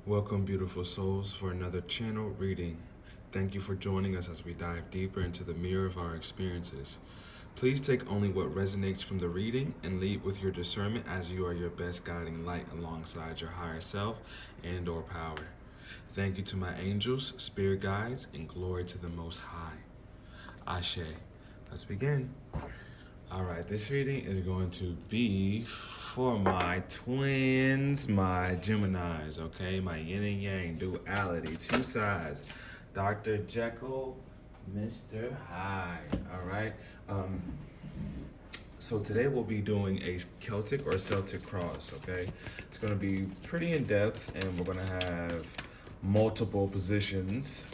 Welcome, beautiful souls, for another channel reading. Thank you for joining us as we dive deeper into the mirror of our experiences. Please take only what resonates from the reading and lead with your discernment, as you are your best guiding light alongside your higher self and or power. Thank you to my angels, spirit guides, and glory to the Most High. Ashe. Let's begin. All right, this reading is going to be for my twins, my Geminis, okay? My yin and yang duality, two sides. Dr. Jekyll, Mr. Hyde, all right? So today we'll be doing a Celtic or Celtic cross, okay? It's going to be pretty in-depth, and we're going to have multiple positions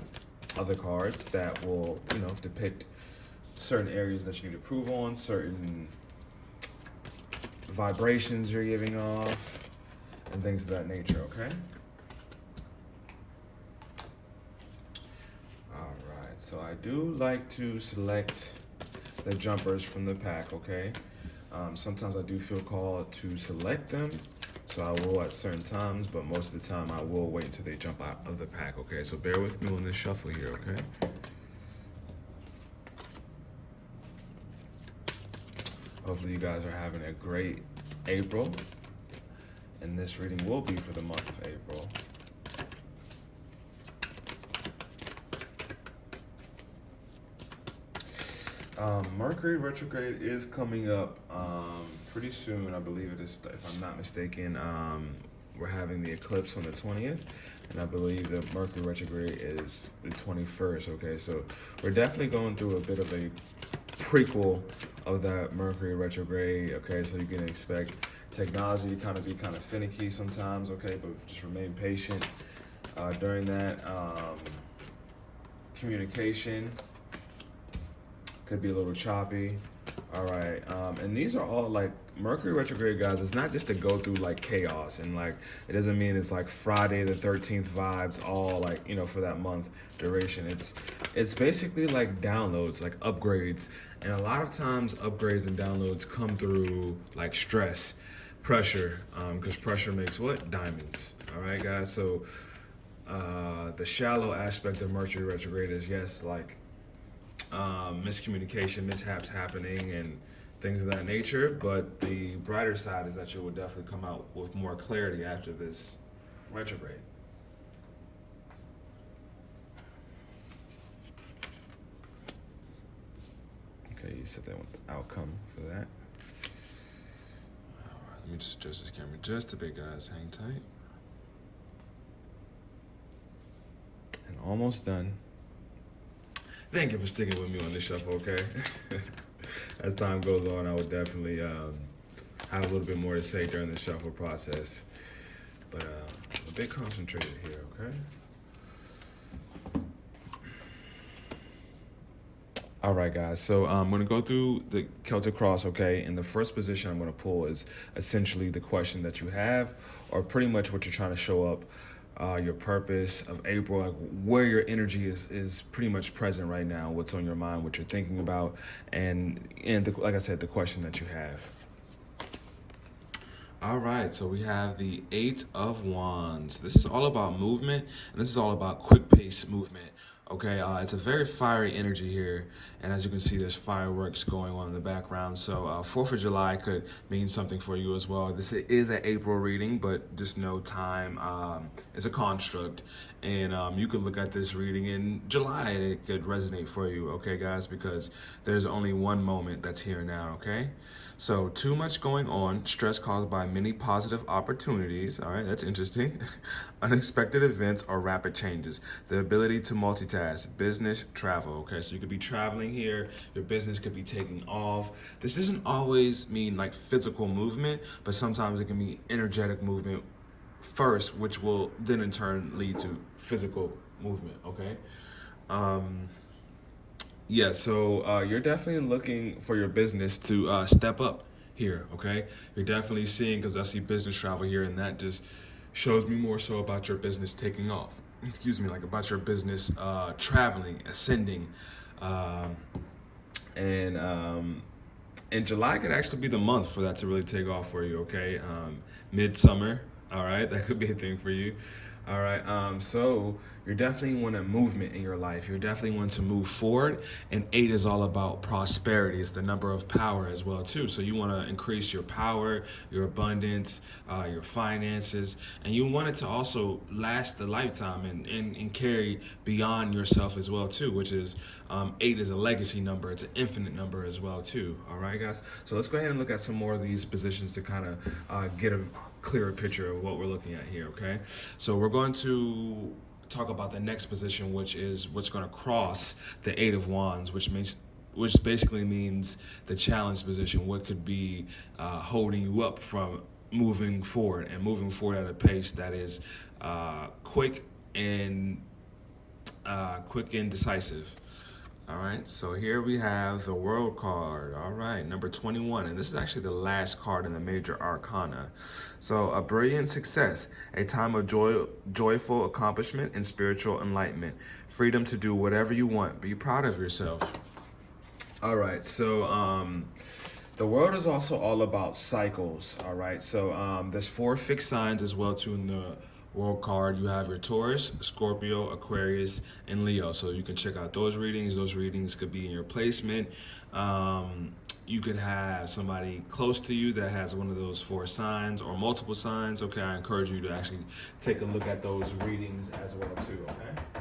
of the cards that will, depict certain areas that you need to prove on, certain vibrations you're giving off, and things of that nature, okay? All right, so I do like to select the jumpers from the pack, okay? Sometimes I do feel called to select them, so I will at certain times, but most of the time I will wait until they jump out of the pack, okay? So bear with me on this shuffle here, okay? Hopefully you guys are having a great April, and this reading will be for the month of April. Mercury retrograde is coming up pretty soon. I believe it is, if I'm not mistaken. We're having the eclipse on the 20th, and I believe the Mercury retrograde is the 21st, okay? So we're definitely going through a bit of a prequel of that Mercury retrograde, okay? So you can expect technology to kind of be kind of finicky sometimes, okay? But just remain patient during that. Communication could be a little choppy. All right, and these are all like Mercury retrograde, guys. It's not just to go through like chaos, and like it doesn't mean it's like Friday the 13th vibes all like for that month duration. It's basically like downloads, like upgrades, and a lot of times upgrades and downloads come through like stress, pressure, because pressure makes what? Diamonds. All right, guys. So the shallow aspect of Mercury retrograde is yes, like miscommunication, mishaps happening, and things of that nature. But the brighter side is that you will definitely come out with more clarity after this retrograde. Okay, you said they want the outcome for that. All right, let me just adjust this camera just a bit, guys. Hang tight. And almost done. Thank you for sticking with me on this shuffle, okay? As time goes on, I will definitely have a little bit more to say during the shuffle process. But I'm a bit concentrated here, okay? All right, guys, so I'm going to go through the Celtic cross, okay? And the first position I'm going to pull is essentially the question that you have, or pretty much what you're trying to show up. Your purpose of April, like where your energy is pretty much present right now, what's on your mind, what you're thinking about, and like I said, the question that you have. All right, so we have the Eight of Wands. This is all about movement, and this is all about quick pace movement. Okay, it's a very fiery energy here, and as you can see, there's fireworks going on in the background. So 4th of July could mean something for you as well. This is an April reading, but just know time is a construct, and you could look at this reading in July, and it could resonate for you, okay, guys, because there's only one moment that's here now, okay? So too much going on, stress caused by many positive opportunities. All right, that's interesting. Unexpected events or rapid changes. The ability to multitask, business, travel. Okay, so you could be traveling here. Your business could be taking off. This doesn't always mean like physical movement, but sometimes it can be energetic movement first, which will then in turn lead to physical movement, okay? Yeah, so you're definitely looking for your business to step up here, okay? You're definitely seeing, because I see business travel here, and that just shows me more so about your business taking off. Excuse me, like about your business traveling, ascending. And July could actually be the month for that to really take off for you, okay? Midsummer, All right, that could be a thing for you. All right, so you're definitely want a movement in your life. You're definitely want to move forward, and 8 is all about prosperity. It's the number of power as well too. So you want to increase your power, your abundance, your finances, and you want it to also last a lifetime and carry beyond yourself as well too. Which is 8 is a legacy number. It's an infinite number as well too. All right, guys. So let's go ahead and look at some more of these positions to kind of get a clearer picture of what we're looking at here, okay? So we're going to talk about the next position, which is what's going to cross the 8 of Wands, which basically means the challenge position, what could be holding you up from moving forward and moving forward at a pace that is quick and decisive. All right, so here we have the World card. All right, number 21, and this is actually the last card in the major arcana. So, a brilliant success, a time of joyful accomplishment and spiritual enlightenment, freedom to do whatever you want. Be proud of yourself. All right, so the world is also all about cycles. All right, so there's 4 fixed signs as well too in the World card. You have your Taurus, Scorpio, Aquarius, and Leo. So you can check out those readings. Those readings could be in your placement. You could have somebody close to you that has one of those 4 signs or multiple signs. Okay, I encourage you to actually take a look at those readings as well too. Okay.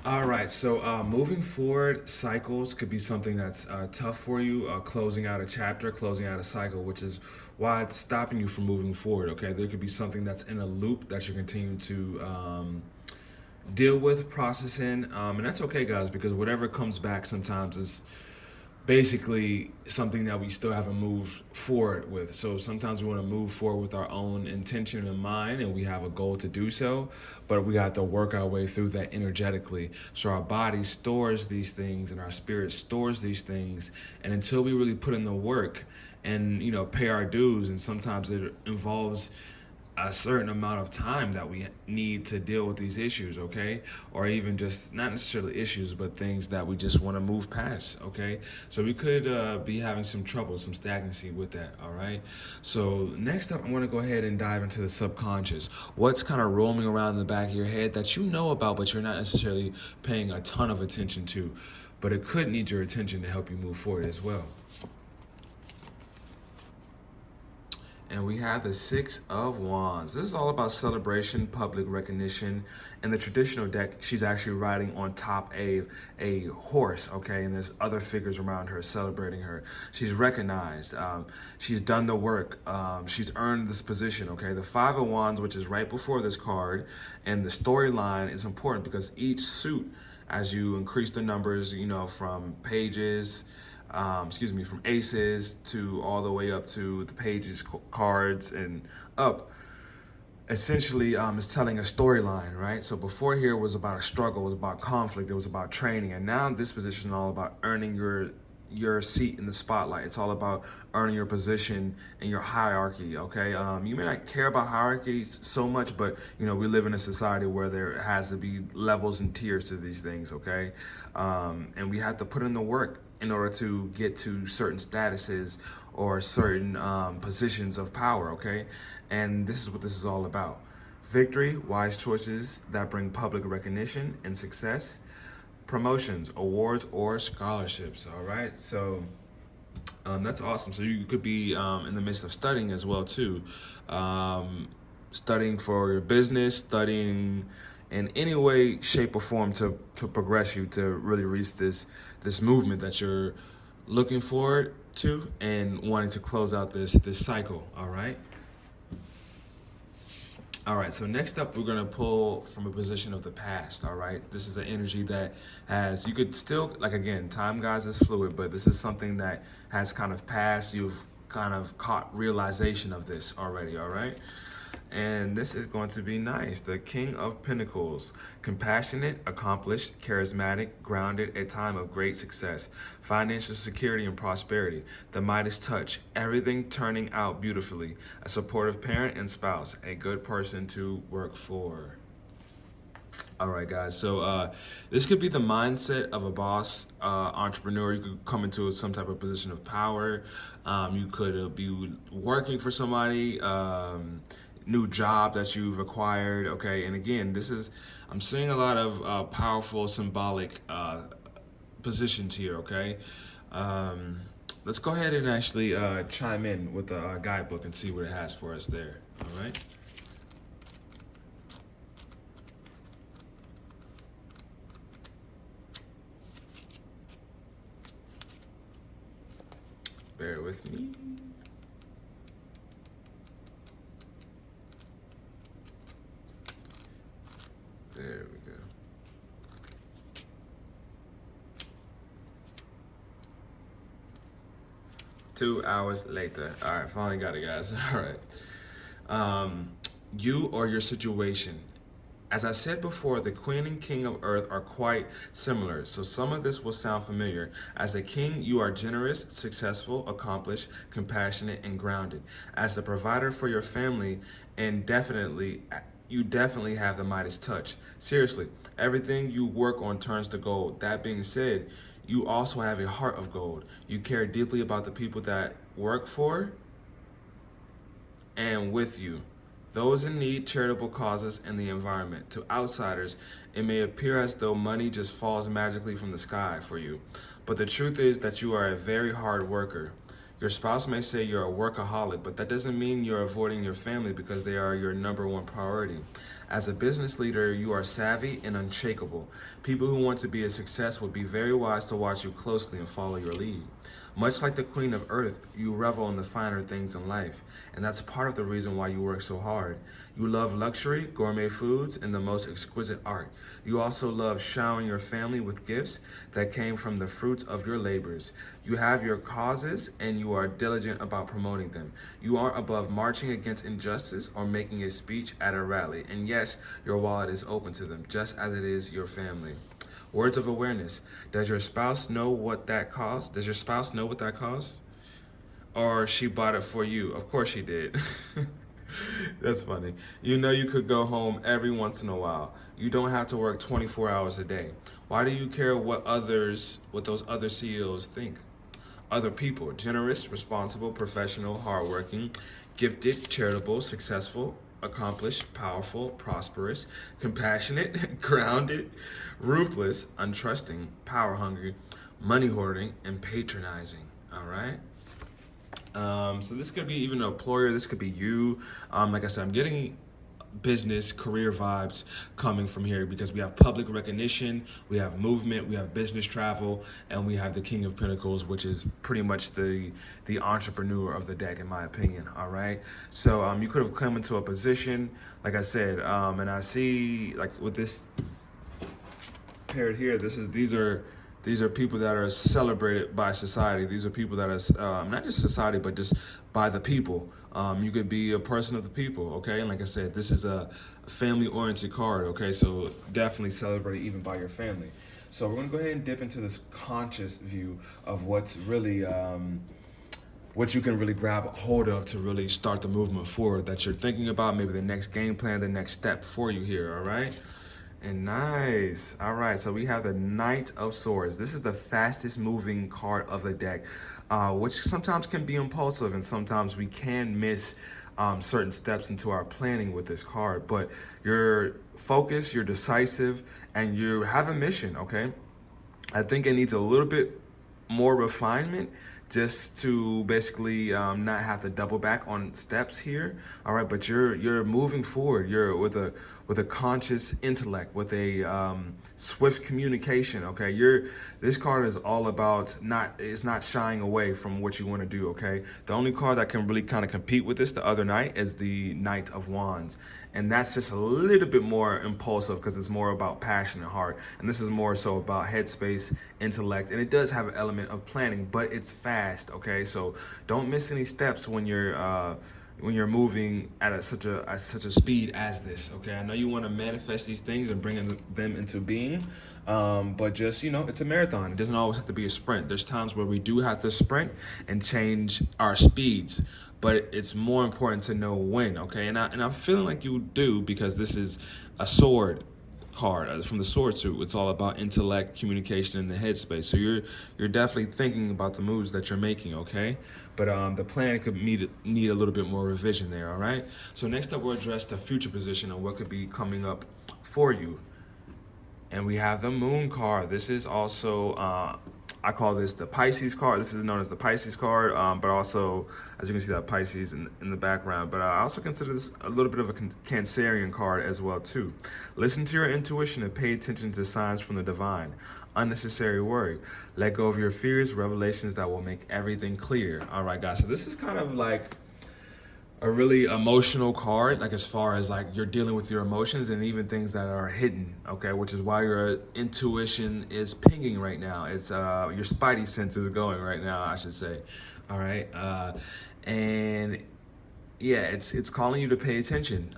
All right, so moving forward, cycles could be something that's tough for you, closing out a chapter, closing out a cycle, which is why it's stopping you from moving forward, okay? There could be something that's in a loop that you continue to deal with, processing, and that's okay, guys, because whatever comes back sometimes is basically something that we still haven't moved forward with. So sometimes we want to move forward with our own intention in mind and we have a goal to do so, but we have to work our way through that energetically. So our body stores these things and our spirit stores these things, and until we really put in the work and pay our dues, and sometimes it involves a certain amount of time that we need to deal with these issues, okay? Or even just not necessarily issues, but things that we just want to move past, okay? So we could be having some trouble, some stagnancy with that, all right? So next up, I'm going to go ahead and dive into the subconscious. What's kind of roaming around in the back of your head that you know about, but you're not necessarily paying a ton of attention to, but it could need your attention to help you move forward as well. And we have the 6 of Wands. This is all about celebration, public recognition. In the traditional deck, she's actually riding on top of a horse, okay? And there's other figures around her celebrating her. She's recognized. She's done the work. She's earned this position, okay? The 5 of Wands, which is right before this card, and the storyline is important because each suit, as you increase the numbers, from pages, from aces to all the way up to the pages, cards, and up, essentially is telling a storyline, right? So before here was about a struggle, it was about conflict, it was about training, and now this position is all about earning your seat in the spotlight. It's all about earning your position in your hierarchy, okay? You may not care about hierarchies so much, but we live in a society where there has to be levels and tiers to these things, okay? And we have to put in the work in order to get to certain statuses or certain positions of power, okay? And this is what this is all about. Victory, wise choices that bring public recognition and success, promotions, awards, or scholarships, all right? So that's awesome. So you could be in the midst of studying as well, too. Studying for your business, studying in any way, shape, or form to progress you to really reach this movement that you're looking forward to and wanting to close out this cycle, all right? All right, so next up, we're going to pull from a position of the past, all right? This is an energy that has, you could still, like, again, time, guys, is fluid, but this is something that has kind of passed. You've kind of caught realization of this already, all right? And this is going to be nice. The King of Pentacles, compassionate, accomplished, charismatic, grounded, a time of great success, financial security and prosperity, the Midas touch, everything turning out beautifully, a supportive parent and spouse, a good person to work for. All right, guys. So this could be the mindset of a boss, entrepreneur. You could come into some type of position of power. You could be working for somebody, new job that you've acquired. Okay, and again, I'm seeing a lot of powerful symbolic positions here. Okay, um, let's go ahead and actually chime in with the guidebook and see what it has for us there. All right. Bear with me. There we go. Two hours later. All right, finally got it, guys. All right. Um, you or your situation. As I said before, the Queen and King of Earth are quite similar, so some of this will sound familiar. As a king, you are generous, successful, accomplished, compassionate, and grounded. As the provider for your family, and you definitely have the Midas touch. Seriously, everything you work on turns to gold. That being said, you also have a heart of gold. You care deeply about the people that work for and with you, those in need, charitable causes, and the environment. To outsiders, it may appear as though money just falls magically from the sky for you, but the truth is that you are a very hard worker. Your spouse may say you're a workaholic, but that doesn't mean you're avoiding your family because they are your number one priority. As a business leader, you are savvy and unshakable. People who want to be a success would be very wise to watch you closely and follow your lead. Much like the Queen of Earth, you revel in the finer things in life, and that's part of the reason why you work so hard. You love luxury, gourmet foods, and the most exquisite art. You also love showering your family with gifts that came from the fruits of your labors. You have your causes, and you are diligent about promoting them. You aren't above marching against injustice or making a speech at a rally, and yes, your wallet is open to them, just as it is your family. Words of awareness. Does your spouse know what that costs? Does your spouse know what that costs? Or she bought it for you? Of course she did. That's funny. You know you could go home every once in a while. You don't have to work 24 hours a day. Why do you care what those other CEOs think? Other people, generous, responsible, professional, hardworking, gifted, charitable, successful, accomplished, powerful, prosperous, compassionate, grounded, ruthless, untrusting, power hungry, money hoarding, and patronizing. All right. So this could be even an employer. This could be you. Like I said, I'm getting business career vibes coming from here because we have public recognition, we have movement, we have business travel, and we have the King of Pentacles, which is pretty much the entrepreneur of the deck, in my opinion. All right, so you could have come into a position, like I said, and I see like with this paired here, these are people that are celebrated by society. These are people that are not just society, but just by the people. You could be a person of the people, okay? And like I said, this is a family-oriented card, okay? So definitely celebrate even by your family. So we're gonna go ahead and dip into this conscious view of what's really, what you can really grab hold of to really start the movement forward that you're thinking about, maybe the next game plan, the next step for you here, all right? And nice. All right, so we have the Knight of Swords. This is the fastest moving card of the deck, which sometimes can be impulsive and sometimes we can miss certain steps into our planning with this card. But you're focused, you're decisive, and you have a mission, okay? I think it needs a little bit more refinement just to basically not have to double back on steps here. All right, but you're moving forward. You're with a conscious intellect, with a swift communication. Okay, this card is all about it's not shying away from what you want to do. Okay, the only card that can really kind of compete with this the other night is the Knight of Wands, and that's just a little bit more impulsive because it's more about passion and heart, and this is more so about headspace, intellect, and it does have an element of planning, but it's fast. Okay, so don't miss any steps when you're moving at such a speed as this. Okay, I know you want to manifest these things and bring them into being, but just it's a marathon. It doesn't always have to be a sprint. There's times where we do have to sprint and change our speeds, but it's more important to know when. Okay, and I'm feeling like you do because this is a sword. card from the sword suit. It's all about intellect, communication, in the headspace. So you're definitely thinking about the moves that you're making, okay? But the plan could need a little bit more revision there, all right? So next up, we'll address the future position and what could be coming up for you. And we have the moon card. This is also, I call this the Pisces card. This is known as the Pisces card, but also, as you can see, that Pisces in the background. But I also consider this a little bit of a Cancerian card as well, too. Listen to your intuition and pay attention to signs from the divine. Unnecessary worry. Let go of your fears, revelations that will make everything clear. All right, guys. So this is kind of like a really emotional card, like as far as like you're dealing with your emotions and even things that are hidden, okay, which is why your intuition is pinging right now. It's your spidey sense is going right now, I should say. All right, and yeah, it's calling you to pay attention.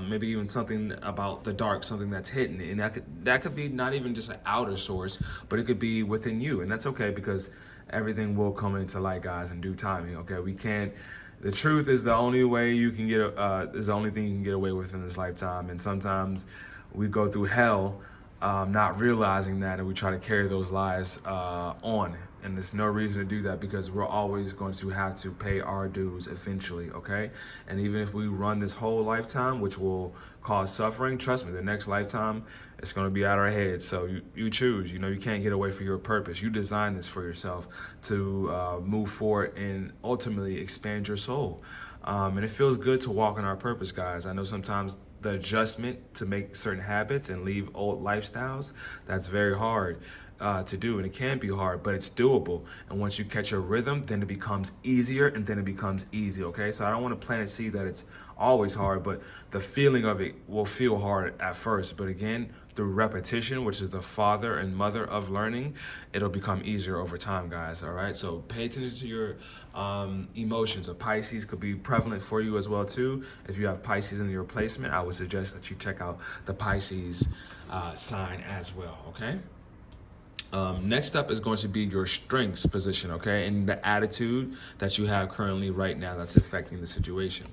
Maybe even something about the dark, something that's hidden, and that could be not even just an outer source, but it could be within you, and that's okay because everything will come into light, guys, in due timing. Okay, we can't. The truth is the only way you can get is the only thing you can get away with in this lifetime, and sometimes we go through hell not realizing that, and we try to carry those lies on. And there's no reason to do that because we're always going to have to pay our dues eventually, okay? And even if we run this whole lifetime, which will cause suffering, trust me, the next lifetime, it's going to be out our heads. So you choose. You know, you can't get away from your purpose. You designed this for yourself to move forward and ultimately expand your soul. And it feels good to walk in our purpose, guys. I know sometimes the adjustment to make certain habits and leave old lifestyles, that's very hard to do, and it can be hard, but it's doable. And once you catch a rhythm, then it becomes easier, and then it becomes easy, okay? So I don't want to plant a seed that it's always hard, but the feeling of it will feel hard at first. But again, through repetition, which is the father and mother of learning, it'll become easier over time, guys, all right? So pay attention to your emotions. A Pisces could be prevalent for you as well, too. If you have Pisces in your placement, I would suggest that you check out the Pisces sign as well, okay? Next up is going to be your strengths position, okay? And the attitude that you have currently right now that's affecting the situation.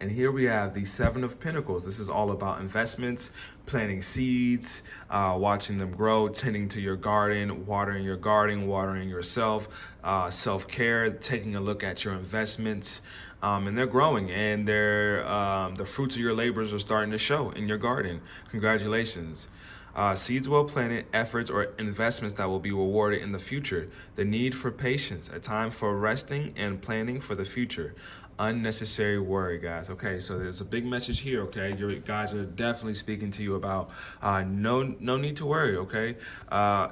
And here we have the Seven of Pentacles. This is all about investments, planting seeds, watching them grow, tending to your garden, watering yourself, self-care, taking a look at your investments. And they're growing, and the fruits of your labors are starting to show in your garden. Congratulations. Seeds well planted, efforts or investments that will be rewarded in the future. The need for patience, a time for resting and planning for the future. Unnecessary worry, guys. Okay, so there's a big message here, okay? Your guys are definitely speaking to you about no need to worry, okay?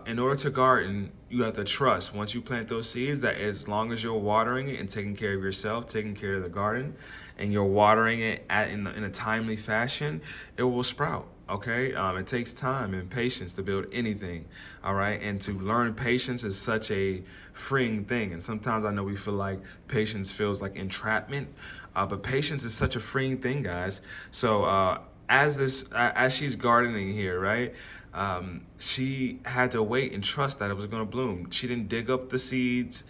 In order to garden, you have to trust once you plant those seeds that as long as you're watering it and taking care of yourself, taking care of the garden, and you're watering it in a timely fashion, it will sprout. Okay, it takes time and patience to build anything, all right? And to learn patience is such a freeing thing. And sometimes I know we feel like patience feels like entrapment, but patience is such a freeing thing, guys. So as she's gardening here, right? She had to wait and trust that it was going to bloom. She didn't dig up the seeds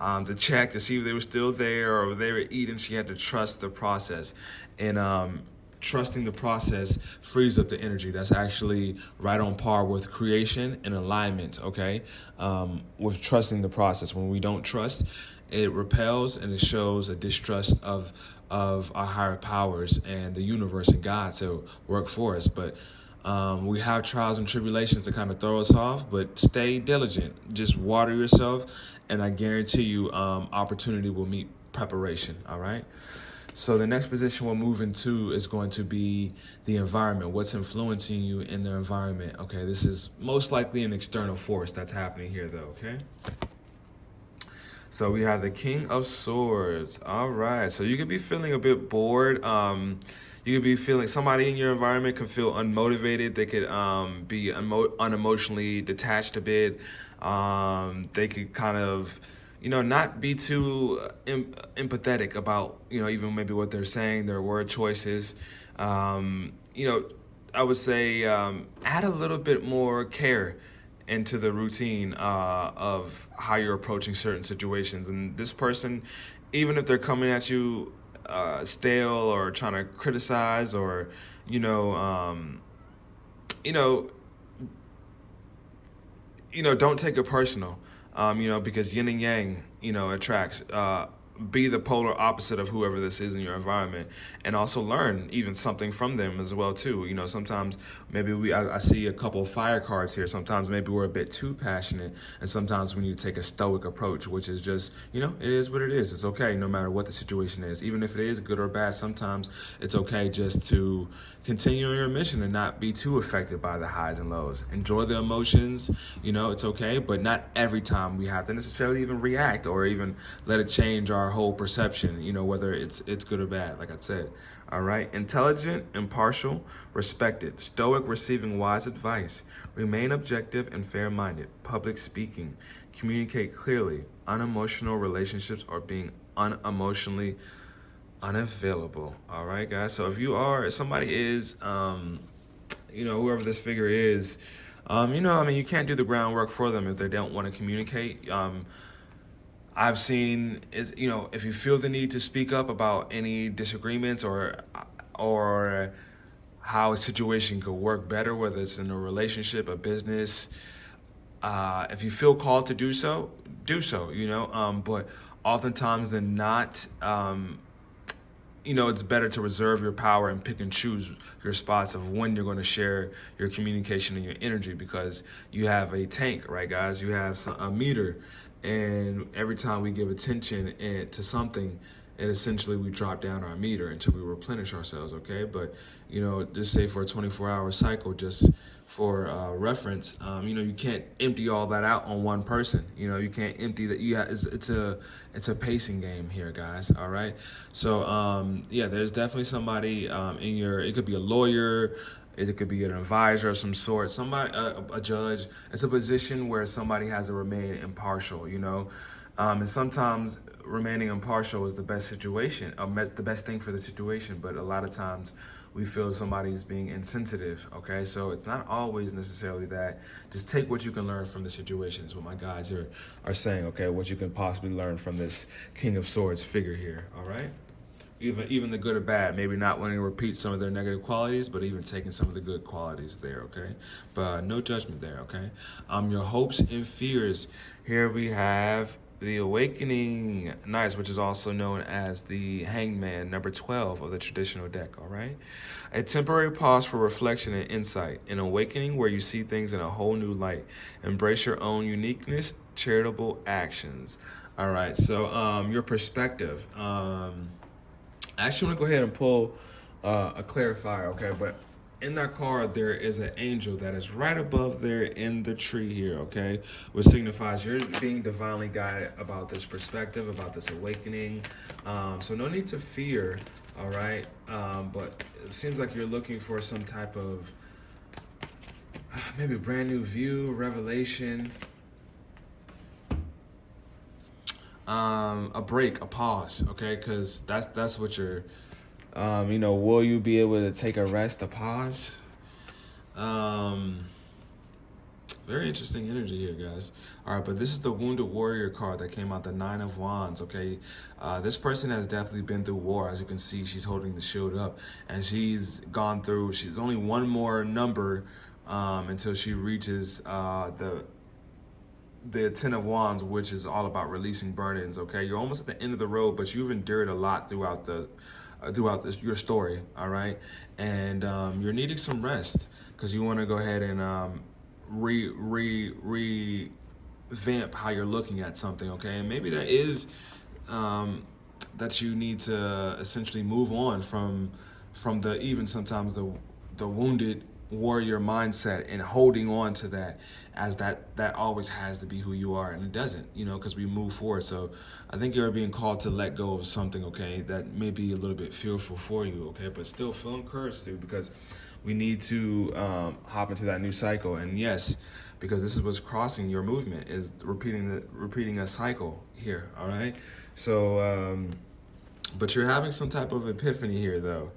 to check to see if they were still there or if they were eaten. She had to trust the process. And trusting the process frees up the energy. That's actually right on par with creation and alignment, okay? With trusting the process. When we don't trust, it repels and it shows a distrust of our higher powers and the universe and God to work for us. But we have trials and tribulations to kind of throw us off, but stay diligent. Just water yourself, and I guarantee you opportunity will meet preparation, all right? So the next position we'll move into is going to be the environment. What's influencing you in the environment? Okay, this is most likely an external force that's happening here, though, okay? So we have the King of Swords. All right, so you could be feeling a bit bored. You could be feeling, somebody in your environment could feel unmotivated. They could be unemotionally detached a bit. They could kind of, not be too empathetic about, even maybe what they're saying, their word choices. I would say add a little bit more care into the routine of how you're approaching certain situations. And this person, even if they're coming at you stale or trying to criticize or, you know, you know, don't take it personal, because yin and yang, attracts. Be the polar opposite of whoever this is in your environment, and also learn even something from them as well too. Sometimes maybe I see a couple of fire cards here. Sometimes maybe we're a bit too passionate, and sometimes we need to take a stoic approach, which is just, it is what it is. It's okay no matter what the situation is, even if it is good or bad. Sometimes it's okay just to continue on your mission and not be too affected by the highs and lows. Enjoy the emotions, it's okay, but not every time we have to necessarily even react or even let it change our whole perception, whether it's good or bad, like I said. All right. Intelligent, impartial, respected, stoic, receiving wise advice, remain objective and fair-minded, public speaking, communicate clearly, unemotional relationships, or being unemotionally unavailable. All right, guys. So if somebody is, whoever this figure is, you can't do the groundwork for them if they don't want to communicate. I've seen is, if you feel the need to speak up about any disagreements or how a situation could work better, whether it's in a relationship, a business, if you feel called to do so, do so. But oftentimes than not, it's better to reserve your power and pick and choose your spots of when you're going to share your communication and your energy, because you have a tank, right, guys? You have a meter, and every time we give attention to something, and essentially we drop down our meter until we replenish ourselves, okay? But, just say for a 24-hour cycle, just for reference, you can't empty all that out on one person. You can't empty that. It's a pacing game here, guys. All right. So there's definitely somebody it could be a lawyer, it could be an advisor of some sort, somebody, a judge. It's a position where somebody has to remain impartial. And sometimes remaining impartial is the best situation, the best thing for the situation. But a lot of times we feel somebody's being insensitive, okay? So it's not always necessarily that. Just take what you can learn from the situation is what my guys are saying, okay? What you can possibly learn from this King of Swords figure here, all right? Even the good or bad, maybe not wanting to repeat some of their negative qualities, but even taking some of the good qualities there, okay? But no judgment there, okay? Your hopes and fears. Here we have the Awakening, nice, which is also known as the Hangman, number 12 of the traditional deck, all right? A temporary pause for reflection and insight, an awakening where you see things in a whole new light. Embrace your own uniqueness, charitable actions. All right, so your perspective. I actually want to go ahead and pull a clarifier, okay? But in that card, there is an angel that is right above there in the tree here, okay? Which signifies you're being divinely guided about this perspective, about this awakening. So no need to fear, all right? But it seems like you're looking for some type of maybe brand new view, revelation, a break, a pause, okay? Because that's what you're... will you be able to take a rest, a pause? Very interesting energy here, guys. All right, but this is the Wounded Warrior card that came out, the Nine of Wands, okay? This person has definitely been through war. As you can see, she's holding the shield up, and she's only one more number until she reaches the Ten of Wands, which is all about releasing burdens, okay? You're almost at the end of the road, but you've endured a lot throughout your story, all right? And you're needing some rest because you want to go ahead and revamp how you're looking at something, okay? And maybe that is that you need to essentially move on from sometimes the wounded warrior mindset and holding on to that as that always has to be who you are, and it doesn't, because we move forward. So I think you're being called to let go of something, okay, that may be a little bit fearful for you, okay, but still feel encouraged to, because we need to hop into that new cycle. And yes, because this is what's crossing your movement, is repeating a cycle here, all right? So but you're having some type of epiphany here though,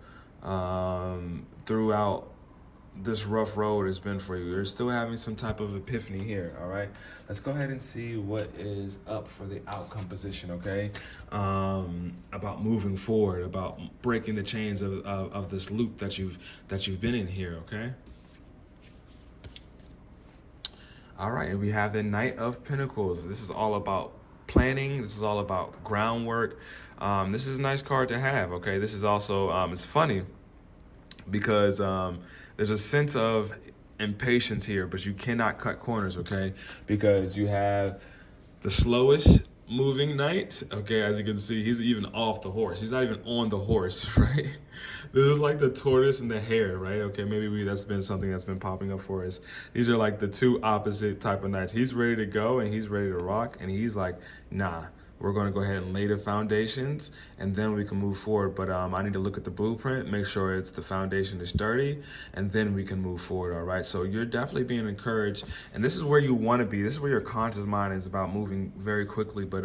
throughout this rough road has been for you. You're still having some type of epiphany here, all right? Let's go ahead and see what is up for the outcome position, okay? About moving forward, about breaking the chains of this loop that you've been in here, okay? All right, and we have the Knight of Pentacles. This is all about planning. This is all about groundwork. This is a nice card to have, okay? This is also, it's funny because there's a sense of impatience here, but you cannot cut corners, okay? Because you have the slowest moving knight, okay? As you can see, he's even off the horse. He's not even on the horse, right? This is like the tortoise and the hare, right? Okay, maybe that's been something that's been popping up for us. These are like the two opposite type of knights. He's ready to go and he's ready to rock, and he's like, nah. We're going to go ahead and lay the foundations, and then we can move forward. But I need to look at the blueprint, make sure the foundation is sturdy, and then we can move forward, all right? So you're definitely being encouraged, and this is where you want to be. This is where your conscious mind is about moving very quickly. But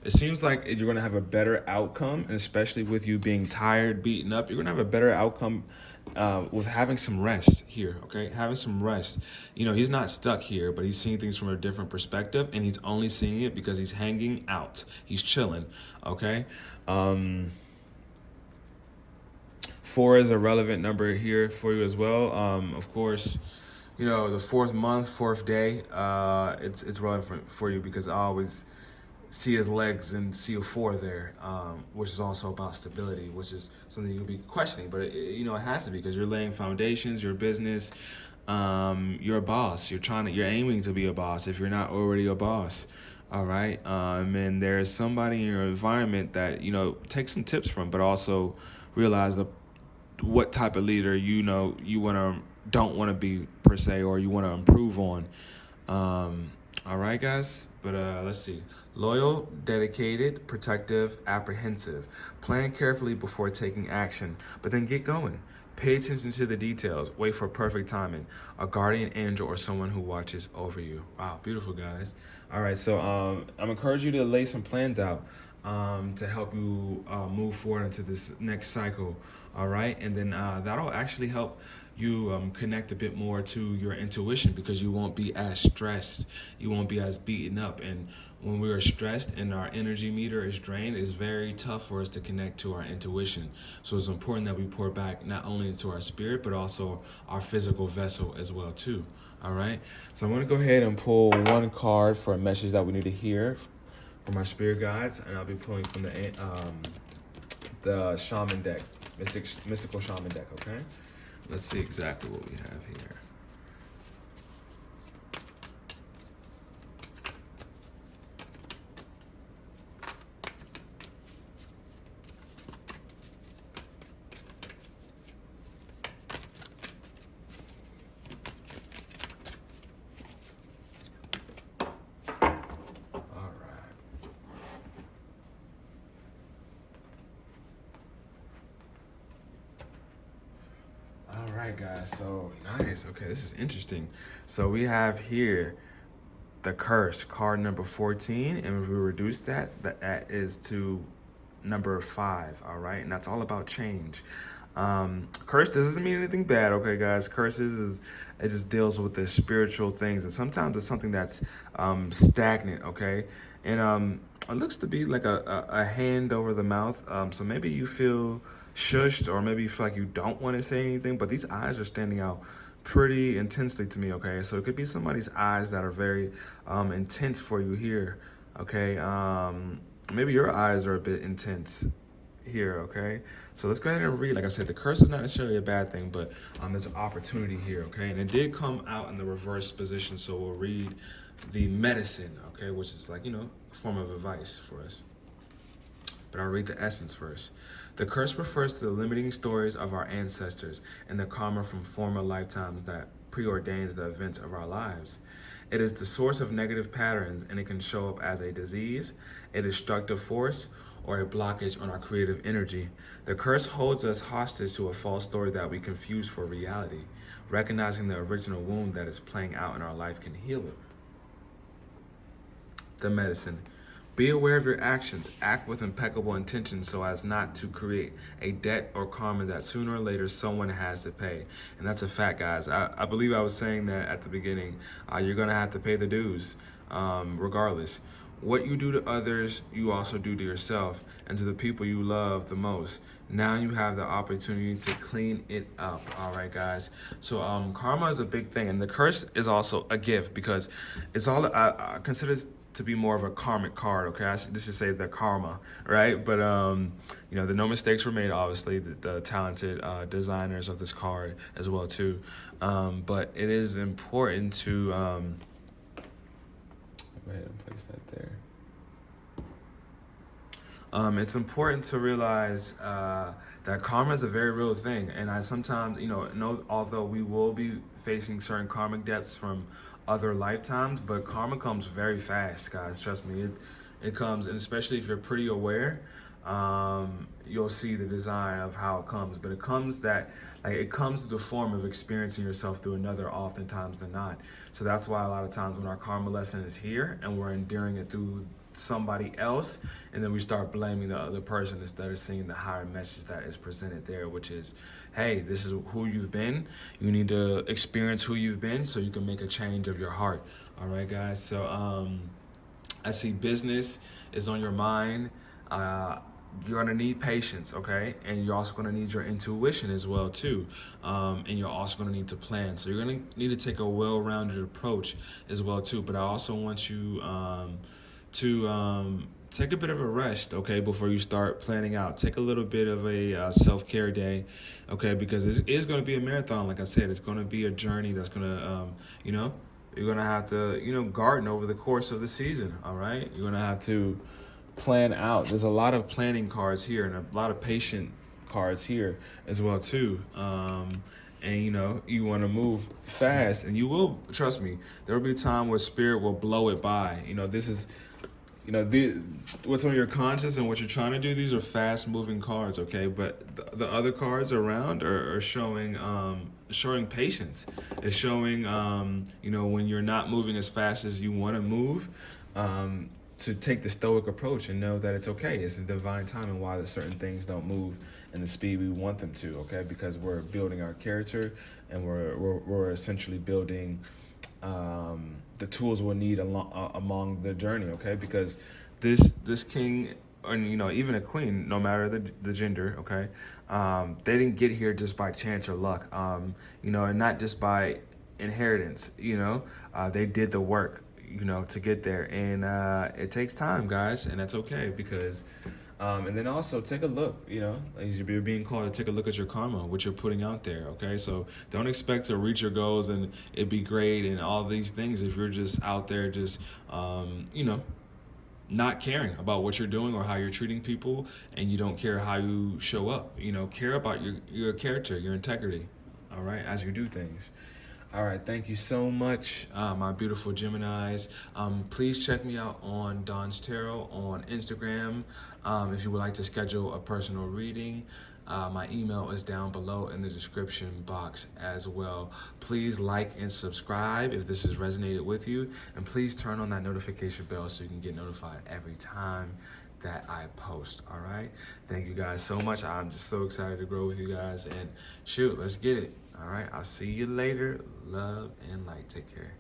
it seems like you're going to have a better outcome, and especially with you being tired, beaten up, you're going to have a better outcome with having some rest here, okay? Having some rest. You know, he's not stuck here, but he's seeing things from a different perspective, and he's only seeing it because he's hanging out. He's chilling, okay? 4 is a relevant number here for you as well. Of course, you know, the 4th month, 4th day, it's relevant for you because I always see his legs and see a 4 there, which is also about stability, which is something you'll be questioning. But you know, it has to be because you're laying foundations, your business, you're a boss. You're aiming to be a boss if you're not already a boss. All right, and there's somebody in your environment that you know take some tips from, but also realize what type of leader you know you don't want to be per se, or you want to improve on. All right, guys, but let's see. Loyal, dedicated, protective, apprehensive. Plan carefully before taking action, but then get going. Pay attention to the details. Wait for perfect timing. A guardian angel or someone who watches over you. Wow, beautiful, guys. All right, so I'm encouraging you to lay some plans out to help you move forward into this next cycle. All right, and then that'll actually help you connect a bit more to your intuition because you won't be as stressed. You won't be as beaten up. And when we are stressed and our energy meter is drained, it's very tough for us to connect to our intuition. So it's important that we pour back not only into our spirit, but also our physical vessel as well too. All right. So I'm going to go ahead and pull one card for a message that we need to hear from my spirit guides. And I'll be pulling from the shaman deck, mystical shaman deck. Okay. Let's see exactly what we have here. All right, guys, so nice. Okay, this is interesting. So we have here the curse, card number 14, and if we reduce that is to number 5, all right? And that's all about change. Curse doesn't mean anything bad, okay, guys? Curses it just deals with the spiritual things, and sometimes it's something that's stagnant, okay? And it looks to be like a hand over the mouth. So maybe you feel shushed, or maybe you feel like you don't want to say anything, but these eyes are standing out pretty intensely to me, okay? So it could be somebody's eyes that are very intense for you here, okay? Maybe your eyes are a bit intense here, okay? So let's go ahead and read. Like I said, the curse is not necessarily a bad thing, but there's an opportunity here, okay? And it did come out in the reverse position, so we'll read the medicine, okay, which is like, you know, a form of advice for us. But I'll read the essence first. The curse refers to the limiting stories of our ancestors and the karma from former lifetimes that preordains the events of our lives. It is the source of negative patterns, and it can show up as a disease, a destructive force, or a blockage on our creative energy. The curse holds us hostage to a false story that we confuse for reality. Recognizing the original wound that is playing out in our life can heal it. The medicine. Be aware of your actions. Act with impeccable intention so as not to create a debt or karma that sooner or later someone has to pay. And that's a fact, guys. I believe I was saying that at the beginning. You're going to have to pay the dues regardless. What you do to others, you also do to yourself and to the people you love the most. Now you have the opportunity to clean it up. All right, guys. So karma is a big thing, and the curse is also a gift because it's all I consider this to be more of a karmic card. Okay, this should say the karma, right? But you know, the no mistakes were made. Obviously, the talented designers of this card as well too. But it is important to go ahead and place that there. It's important to realize that karma is a very real thing, and I sometimes, you know, although we will be facing certain karmic debts from other lifetimes, but karma comes very fast, guys. Trust me, it comes, and especially if you're pretty aware, you'll see the design of how it comes. But it comes it comes through the form of experiencing yourself through another, oftentimes than not. So that's why a lot of times when our karma lesson is here and we're enduring it through somebody else, and then we start blaming the other person instead of seeing the higher message that is presented there, which is, hey, this is who you've been. You need to experience who you've been so you can make a change of your heart. All right, guys. So I see business is on your mind. You're gonna need patience, okay? And you're also gonna need your intuition as well too. And you're also gonna need to plan. So you're gonna need to take a well-rounded approach as well too. But I also want you to take a bit of a rest, okay, before you start planning out. Take a little bit of a self-care day, okay, because it is going to be a marathon. Like I said, it's going to be a journey that's going to, you know, you're going to have to, you know, garden over the course of the season, all right? You're going to have to plan out. There's a lot of planning cards here and a lot of patient cards here as well too. And you know, you want to move fast, and you will, trust me, there will be a time where spirit will blow it by. You know, this is, you know, what's on your conscience and what you're trying to do, these are fast moving cards, okay? But the other cards around are showing showing patience. It's showing you know, when you're not moving as fast as you want to move, to take the stoic approach and know that it's okay. It's a divine timing why certain things don't move in the speed we want them to, okay? Because we're building our character, and we're essentially building the tools we'll need along the journey, okay? Because this king, and you know, even a queen, no matter the gender, okay, they didn't get here just by chance or luck, you know, and not just by inheritance, you know, they did the work, you know, to get there, and it takes time, guys, and that's okay, because and then also take a look, you know, you're being called to take a look at your karma, what you're putting out there, okay? So don't expect to reach your goals and it be great and all these things if you're just out there just, you know, not caring about what you're doing or how you're treating people, and you don't care how you show up. You know, care about your character, your integrity, all right, as you do things. All right, thank you so much, my beautiful Geminis. Please check me out on Donstarot on Instagram. If you would like to schedule a personal reading, my email is down below in the description box as well. Please like and subscribe if this has resonated with you, and please turn on that notification bell so you can get notified every time that I post. All right, thank you guys so much. I'm just so excited to grow with you guys, and shoot, let's get it. All right, I'll see you later. Love and light. Take care.